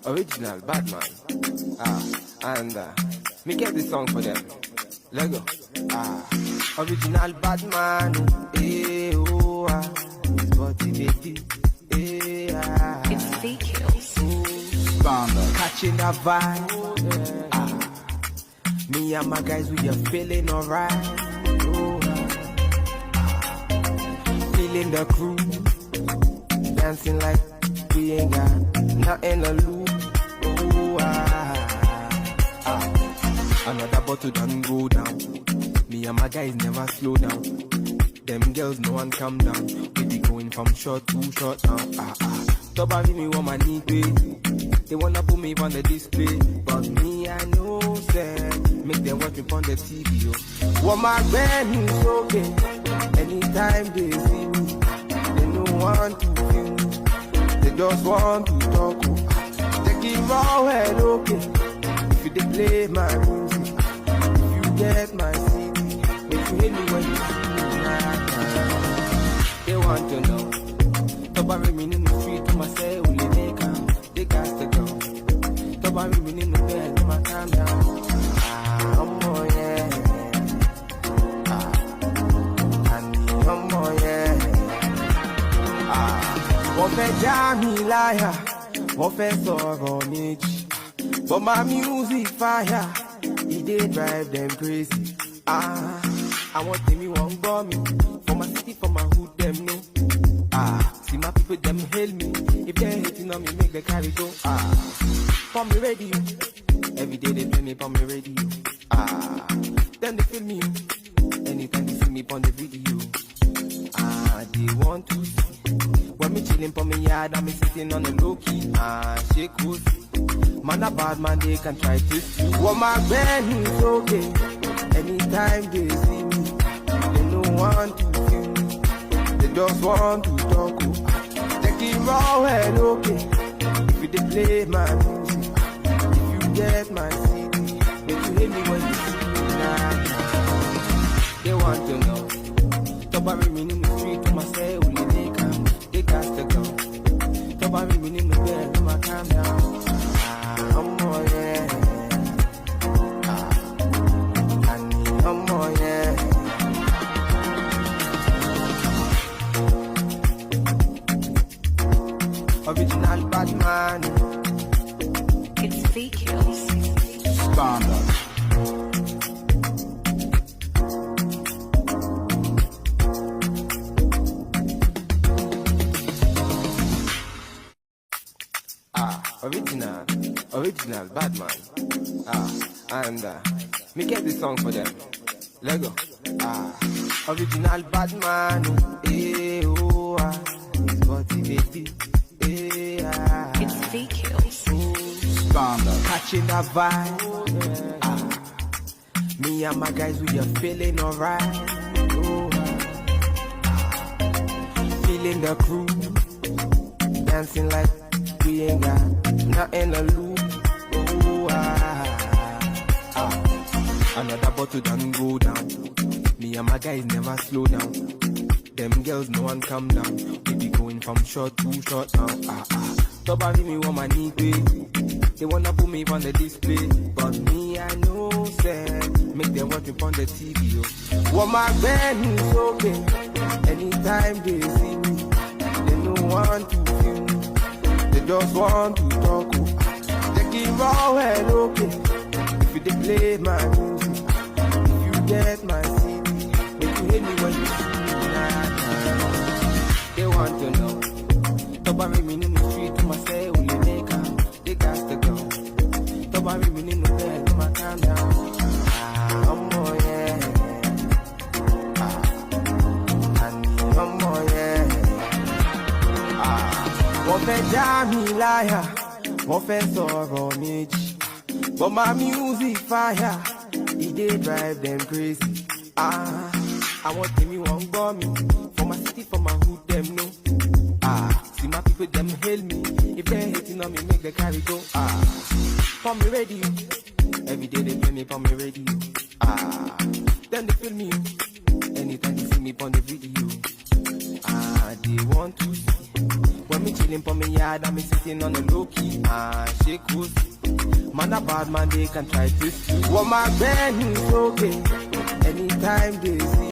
Original, Batman. And me get this song for them. Let go. Original Batman. It's body baby. It's CONDENSED. Standard. Catching that vibe. Me and my guys, we are feeling alright. Feeling the crew. Dancing like we ain't got nothing to lose. Another bottle done go down. Me and my guys never slow down. Them girls no one calm down. We be going from short to short now. Top of me want my knee pay. They wanna put me on the display, but me I know say make them watch me on the TV. Want my band is okay. Anytime they see me, they don't want to feel me. They just want to talk. Take it raw and okay. If you play my music, if you get my CD, if you hit me when you see me, they want to know. Top of me in the street to myself, will they make them? They got to go. Top of me in the bed, to my calm down. Oh yeah. Oh yeah. Wọ́n fẹ́ já mi láyà, wọ́n fẹ́ sọ̀rọ̀ méjì. But my music fire, it dey drive them crazy. I want them, you won't go me. For my city, for my hood, them know. See my people, them hail me. If they're hating on me, make the carry go. For me radio, every day they play me for me radio. Then they feel me, anytime they see me on the video. They want to see. When me chilling for me yard, I'm sitting on the low key. Shake cozy. Man a bad man, they can try to see. Want my band is okay. Anytime they see me, they don't want to feel me. They just want to talk. Take it raw and okay. If you play my music, if you get my CD, make you hit me when you see me. They want to know. Top of me in the street to myself, will they make them? They got to go. Top of me in the bed, to my calm down. Original Batman. It's CONDENSED. Standard. Original Batman. And me get this song for them. Let go. Original Batman. It's body baby. It's CONDENSED. Standard. Catching that vibe. Me and my guys, we are feeling alright. Feeling the crew. Dancing like we ain't got nothing to lose. Another bottle done go down. Me and my guys never slow down. Them girls no one calm down. We be going from short to short now. Top of me want my knee pay. They wanna put me on the display, but me I know say make them watch me on the TV. Want my band is okay. Anytime they see me, they don't want to feel me. They just want to talk. Take it raw and okay. If you play my music, if you get my CD, make you hit me when you see me. They want to know. Top of me in the street to myself, will they make them? They got to go. Top of me in the bed, to my calm down. Oh yeah. Oh yeah. Wọ́n fẹ́ já mi láyà, wọ́n fẹ́ sọ̀rọ̀ méjì. But my music fire, it dey drive them crazy. I want them, you won't go me. For my city, for my hood, them know. See my people, them hail me. If they're hating on me, make the carry go. For me radio, every day they play me for me radio. Then they feel me, anytime they see me on the video. They want to see. When me chilling for me yard and me sitting on the low key. Shake goes. Man a bad man, they can try to see. What my band is okay. Anytime they see.